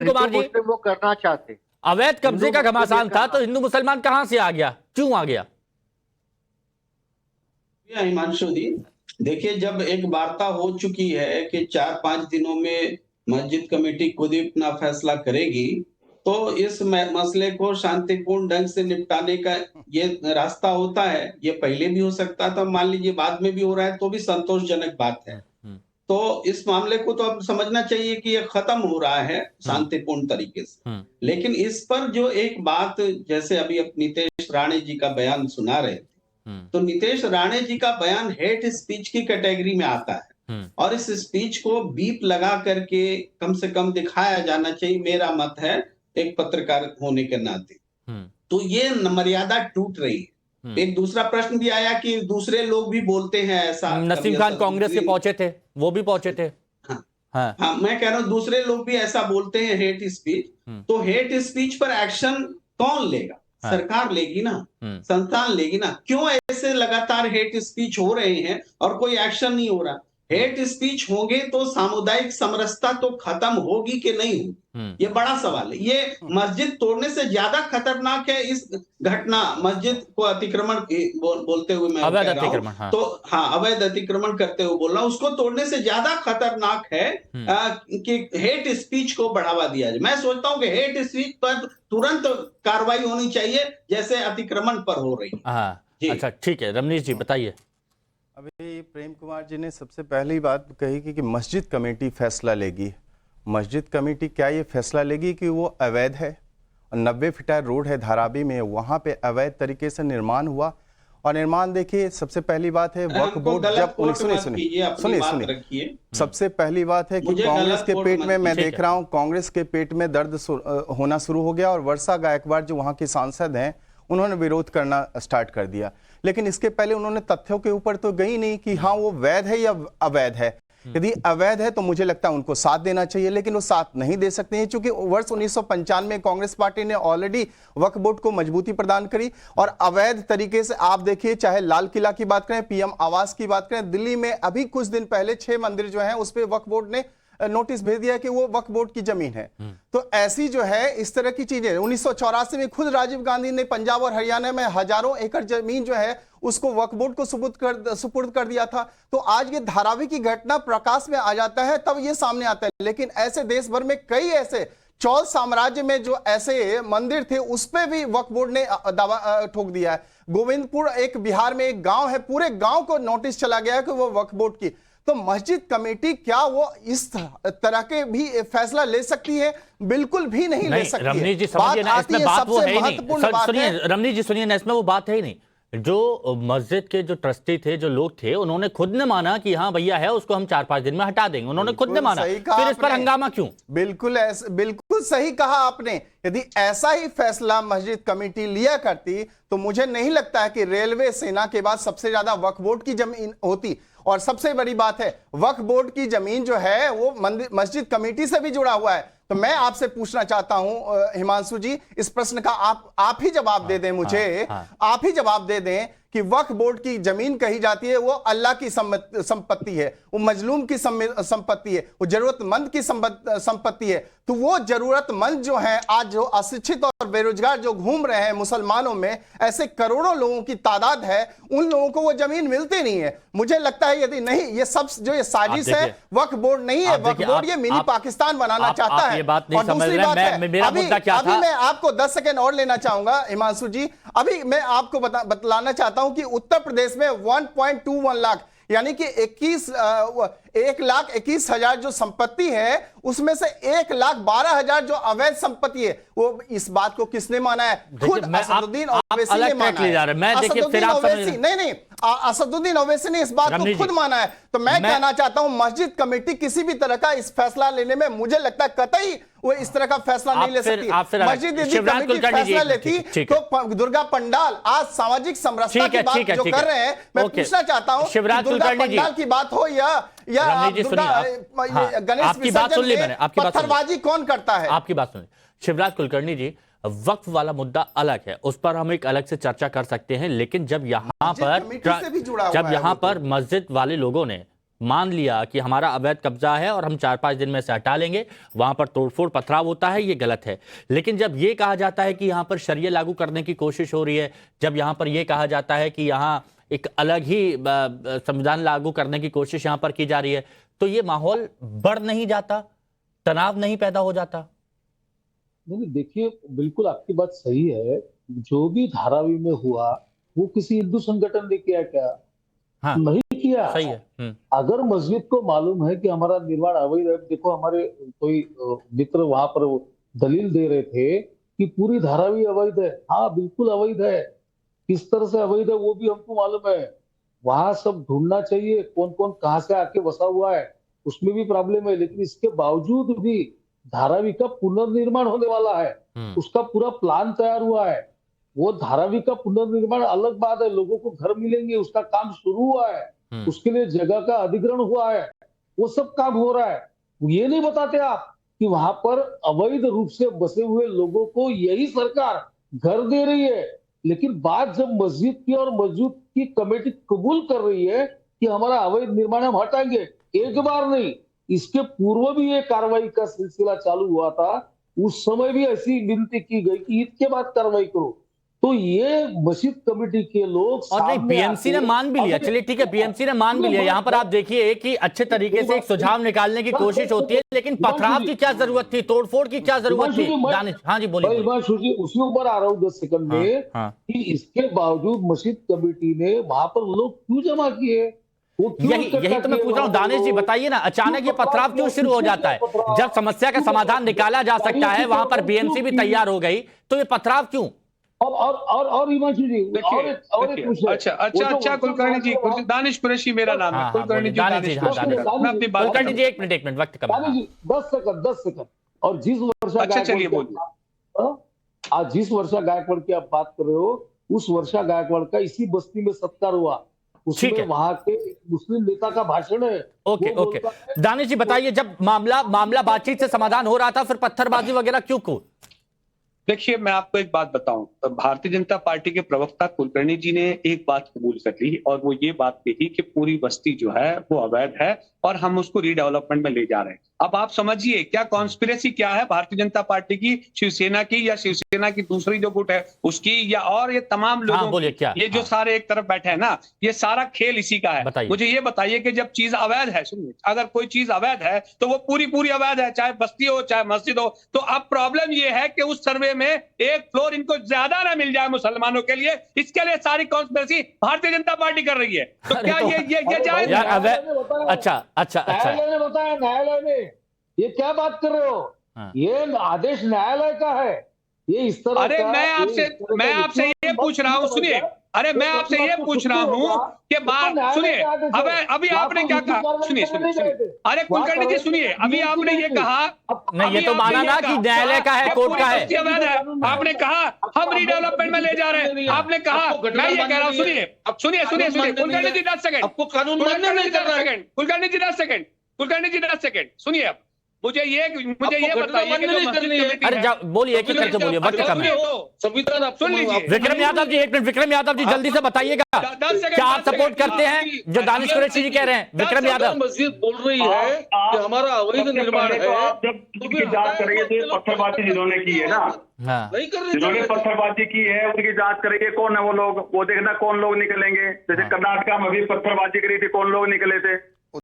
कुमार जी, मुस्लिम वो करना चाहते। अवैध कब्जे का घमासान था तो हिंदू मुसलमान कहां से आ गया, क्यों आ गया? हिमांशु जी, देखिए, जब एक वार्ता हो चुकी है कि 4-5 दिनों में मस्जिद कमेटी खुद ही अपना फैसला करेगी, तो इस मसले को शांतिपूर्ण ढंग से निपटाने का ये रास्ता होता है। ये पहले भी हो सकता था, मान लीजिए बाद में भी हो रहा है तो भी संतोषजनक बात है। तो इस मामले को तो अब समझना चाहिए कि ये खत्म हो रहा है शांतिपूर्ण तरीके से। लेकिन इस पर जो एक बात, जैसे अभी नीतीश राणे जी का बयान सुना रहे थे, तो नीतीश राणे जी का बयान हेट स्पीच की कैटेगरी में आता है और इस स्पीच को बीप लगा करके कम से कम दिखाया जाना चाहिए, मेरा मत है, एक पत्रकार होने के नाते। तो ये मर्यादा टूट रही है। एक दूसरा प्रश्न भी आया कि दूसरे लोग भी बोलते हैं ऐसा। नसीम खान कांग्रेस के पहुंचे थे, वो भी पहुंचे थे। हाँ, मैं कह रहा हूं दूसरे लोग भी ऐसा बोलते हैं हेट स्पीच। तो हेट स्पीच पर एक्शन कौन लेगा? सरकार लेगी ना, संस्थान लेगी ना। क्यों ऐसे लगातार हेट स्पीच हो रहे हैं और कोई एक्शन नहीं हो रहा? हेट स्पीच होंगे तो सामुदायिक समरसता तो खत्म होगी कि नहीं होगी, ये बड़ा सवाल है। ये मस्जिद तोड़ने से ज्यादा खतरनाक है इस घटना, मस्जिद को अतिक्रमण बोलते हुए मैं कह रहा हूं। तो हाँ, अवैध अतिक्रमण करते हुए बोल रहा हूं, उसको तोड़ने से ज्यादा खतरनाक है कि हेट स्पीच को बढ़ावा दिया जाए। मैं सोचता हूं कि हेट स्पीच पर तुरंत कार्रवाई होनी चाहिए जैसे अतिक्रमण पर हो रही है। अच्छा, ठीक है, रमनीश जी बताइए। अभी प्रेम कुमार जी ने सबसे पहली बात कही कि मस्जिद कमेटी फैसला लेगी। मस्जिद कमेटी क्या ये फैसला लेगी कि वो अवैध है? 90 फीट रोड है धारावी में, वहाँ पे अवैध तरीके से निर्माण हुआ। और निर्माण देखिए, सबसे पहली बात है वक्फ बोर्ड जब सुनिए सबसे पहली बात है कि कांग्रेस के पेट में, मैं देख रहा हूँ कांग्रेस के पेट में दर्द होना शुरू हो गया और वर्षा गायकवाड़ जो वहाँ की सांसद हैं उन्होंने विरोध करना स्टार्ट कर दिया। लेकिन इसके पहले उन्होंने तथ्यों के ऊपर तो गई नहीं कि हाँ वो वैध है या अवैध है। यदि अवैध है तो मुझे लगता है उनको साथ देना चाहिए, लेकिन वो साथ नहीं दे सकते हैं क्योंकि वर्ष 1995 में कांग्रेस पार्टी ने ऑलरेडी वक्फ बोर्ड को मजबूती प्रदान करी। और अवैध तरीके से आप देखिए, चाहे लाल किला की बात करें, पीएम आवास की बात करें, दिल्ली में अभी कुछ दिन पहले 6 मंदिर जो है उस पर वक्फ बोर्ड ने नोटिस भेज दिया कि वो वक्फ बोर्ड की जमीन है। तो ऐसी जो है इस तरह की चीजें 1984 में खुद राजीव गांधी ने पंजाब और हरियाणा में हजारों एकड़ जमीन जो है उसको वक्फ बोर्ड को सुपुर्द कर दिया था। तो आज ये धारावी की घटना प्रकाश में आ जाता है तब ये सामने आता है। लेकिन ऐसे देश भर में कई ऐसे चौल साम्राज्य में जो ऐसे मंदिर थे उस पर भी वक्फ बोर्ड ने दावा ठोक दिया है। गोविंदपुर एक बिहार में एक गांव है, पूरे गांव को नोटिस चला गया है कि वो वक्फ बोर्ड की। तो मस्जिद कमेटी क्या वो इस तरह के भी फैसला ले सकती है? बिल्कुल भी नहीं ले सकती। रमनीश जी समझिए ना, इसमें बात वो है ही नहीं। सुनिए रमनीश जी, सुनिए ना, इसमें वो बात है ही नहीं। जो मस्जिद के जो ट्रस्टी थे, जो लोग थे, उन्होंने खुद ने माना कि हाँ भैया है, उसको हम 4-5 दिन में हटा देंगे। उन्होंने खुद ने माना, फिर इस पर हंगामा क्यों? बिल्कुल सही कहा आपने। यदि ऐसा ही फैसला मस्जिद कमेटी लिया करती तो मुझे नहीं लगता है कि रेलवे सेना के बाद सबसे ज्यादा वक्फ बोर्ड की जमीन होती। और सबसे बड़ी बात है, वक्फ बोर्ड की जमीन जो है वो मस्जिद कमेटी से भी जुड़ा हुआ है। तो मैं आपसे पूछना चाहता हूं हिमांशु जी, इस प्रश्न का आप ही जवाब दे दें मुझे। आप ही जवाब दे दें कि वक्फ बोर्ड की जमीन कही जाती है वो अल्लाह की संपत्ति है, वो मजलूम की संपत्ति है, वो जरूरतमंद की संपत्ति है। तो वो जरूरतमंद जो है, आज जो अशिक्षित और बेरोजगार जो घूम रहे हैं मुसलमानों में, ऐसे करोड़ों लोगों की तादाद है, उन लोगों को वो जमीन मिलती नहीं है। मुझे लगता है यदि नहीं, ये सब जो ये साजिश है, वक्फ बोर्ड नहीं है, वक्फ बोर्ड ये मिनी पाकिस्तान बनाना चाहता है। और दूसरी बात है, अभी मैं आपको 10 सेकेंड और लेना चाहूंगा हिमांशु जी। अभी मैं आपको बतलाना चाहता हूं कि उत्तर प्रदेश में 1.21 लाख यानी कि 1,21,000 जो संपत्ति है उसमें से 1,12,000 जो अवैध संपत्ति है, वो इस बात को किसने माना है? खुद असदुद्दीन ओवैसी ने माना है। नहीं, असदुद्दीन ओवैसी ने इस बात को खुद माना है। तो मैं कहना चाहता हूं मस्जिद कमेटी किसी भी तरह का इस फैसला लेने में मुझे लगता है कतई वो इस तरह का फैसला नहीं ले सकती। मस्जिद यदि कमेटी फैसला लेती तो दुर्गा पंडाल, आज सामाजिक समरसता की बात जो कर रहे हैं, मैं पूछना चाहता हूं दुर्गा पंडाल की बात हो या गणेश विसर्जन में पत्थरबाजी कौन करता है? आपकी बात सुनिए शिवराज कुलकर्णी जी, वक्फ वाला मुद्दा अलग है, उस पर हम एक अलग से चर्चा कर सकते हैं। लेकिन जब यहाँ पर मस्जिद वाले लोगों ने मान लिया कि हमारा अवैध कब्जा है और हम 4-5 दिन में से हटा लेंगे, वहां पर तोड़फोड़ पथराव होता है, ये गलत है। लेकिन जब ये कहा जाता है कि यहाँ पर शरिया लागू करने की कोशिश हो रही है, जब यहाँ पर यह कहा जाता है कि यहाँ एक अलग ही संविधान लागू करने की कोशिश यहाँ पर की जा रही है, तो ये माहौल बढ़ नहीं जाता, तनाव नहीं पैदा हो जाता? नहीं, देखिए, बिल्कुल आपकी बात सही है। जो भी धारावी में हुआ वो किसी हिंदू संगठन ने किया क्या? हाँ, नहीं किया। सही है। अगर मस्जिद को मालूम है कि हमारा निर्माण अवैध है, देखो हमारे कोई मित्र वहां पर दलील दे रहे थे कि पूरी धारावी अवैध है। हाँ, बिल्कुल अवैध है। किस तरह से अवैध है वो भी हमको मालूम है। वहां सब ढूंढना चाहिए कौन कौन कहां से आके बसा हुआ है, उसमें भी प्रॉब्लम है। लेकिन इसके बावजूद भी धारावी का पुनर्निर्माण होने वाला है, उसका पूरा प्लान तैयार हुआ है। वो धारावी का पुनर्निर्माण अलग बात है, लोगों को घर मिलेंगे, उसका काम शुरू हुआ है, उसके लिए जगह का अधिग्रहण हुआ है, वो सब काम हो रहा है। ये नहीं बताते आप कि वहां पर अवैध रूप से बसे हुए लोगों को यही सरकार घर दे रही है। लेकिन बात जब मस्जिद की और मस्जिद की कमेटी कबूल कर रही है कि हमारा अवैध निर्माण हम हटाएंगे, एक बार नहीं, इसके पूर्व भी ये कार्रवाई का सिलसिला चालू हुआ था। उस समय भी ऐसी विनती की गई कि ईद के बाद कार्रवाई करो। तो ये मस्जिद कमेटी के लोग और नहीं, बीएमसी ने मान भी लिया, चलिए ठीक है, बीएमसी ने मान भी लिया। यहाँ पर आप देखिए कि अच्छे तरीके से एक सुझाव निकालने की कोशिश होती है, लेकिन पथराव की क्या जरूरत थी, तोड़फोड़ की क्या जरूरत थी? दानिश, हाँ जी बोलिए। उसी ऊपर आ रहा हूँ 10 सेकंड में कि इसके बावजूद मस्जिद कमेटी ने वहां पर लोग क्यों जमा किए? यही तो मैं पूछ रहा हूँ दानिश जी, बताइए ना, अचानक ये पथराव क्यों शुरू हो जाता है? जब समस्या का समाधान निकाला जा सकता है, वहां पर बीएमसी भी तैयार हो गई, तो ये पथराव क्यों? और हिमांशु जी, अच्छा कुलकर्णी जी, दानिश कुरैशी मेरा नाम है। कुलकर्णी जी, मैं अपनी बात, कुलकर्णी जी एक मिनट वक्त कम है। 10 सेकंड। और जिस वर्षा, अच्छा चलिए बोलिए। आज जिस वर्षा गायकवाड़ की आप बात कर रहे हो, उस वर्षा गायकवाड़ का इसी बस्ती में सत्कार हुआ, उसमें वहां के मुस्लिम नेता का भाषण है। ओके दानिश जी बताइए, जब मामला बातचीत से समाधान हो रहा था, फिर पत्थरबाजी वगैरह क्यों? देखिए, मैं आपको एक बात बताऊं, भारतीय जनता पार्टी के प्रवक्ता कुलकर्णी जी ने एक बात कबूल कर ली और वो ये बात कही कि पूरी बस्ती जो है वो अवैध है और हम उसको रीडेवलपमेंट में ले जा रहे हैं। अब आप समझिए क्या कॉन्स्पिरेसी क्या है भारतीय जनता पार्टी की, शिवसेना की, या शिवसेना की दूसरी जो गुट है उसकी, या और ये तमाम लोगों की, ये जो सारे एक तरफ बैठे हैं ना, ये सारा खेल इसी का है। मुझे ये बताइए कि जब चीज अवैध है, सुनिए, अगर कोई चीज अवैध है तो वो पूरी अवैध है, चाहे बस्ती हो चाहे मस्जिद हो। तो अब प्रॉब्लम ये है कि उस सर्वे में एक फ्लोर इनको ज्यादा ना मिल जाए मुसलमानों के लिए, इसके लिए सारी कॉन्स्पिरेसी भारतीय जनता पार्टी कर रही है। तो क्या ये जायज है? अच्छा न्यायालय ने बताया, न्यायालय ने, ये क्या बात कर रहे हो? ये आदेश न्यायालय का है। ये इस तरह, अरे मैं आपसे ये पूछ रहा हूँ, सुनिए, अरे मैं आपसे ये पूछ रहा हूँ कि बात सुनिए, अभी आपने क्या कहा, सुनिए, अरे कुलकर्णी जी सुनिए, अभी आपने ये कहा, नहीं ये तो माना ना कि न्यायालय का है, कोर्ट का है। आपने कहा हम रीडेवलपमेंट में ले जा रहे हैं, आपने कहा, मैं ये कह रहा हूँ, सुनिए कुलकर्णी जी 10 सेकंड, कुलकर्णी जी 10 सेकंड सुनिए। अब मुझे ये बताइए कि अरे बोलिए, एक करके बोलिए, वक्त कम है। संविधान आप सुन लीजिए। विक्रम यादव जी एक मिनट, विक्रम यादव जी जल्दी से बताइए, क्या आप सपोर्ट करते हैं जो दानिश कुरैशी जी कह रहे हैं? विक्रम यादव, मस्जिद बोल रही है कि हमारा अवैध निर्माण है। आप जब उनकी जांच करेंगे तो ये पत्थरबाजी जिन्होंने की है ना, नहीं कर रहे, जिन्होंने पत्थरबाजी की है उनकी जांच करेंगे, कौन है वो लोग, वो देखना कौन लोग निकलेंगे। जैसे कर्नाटका में भी पत्थरबाजी करी थी, कौन लोग निकले थे।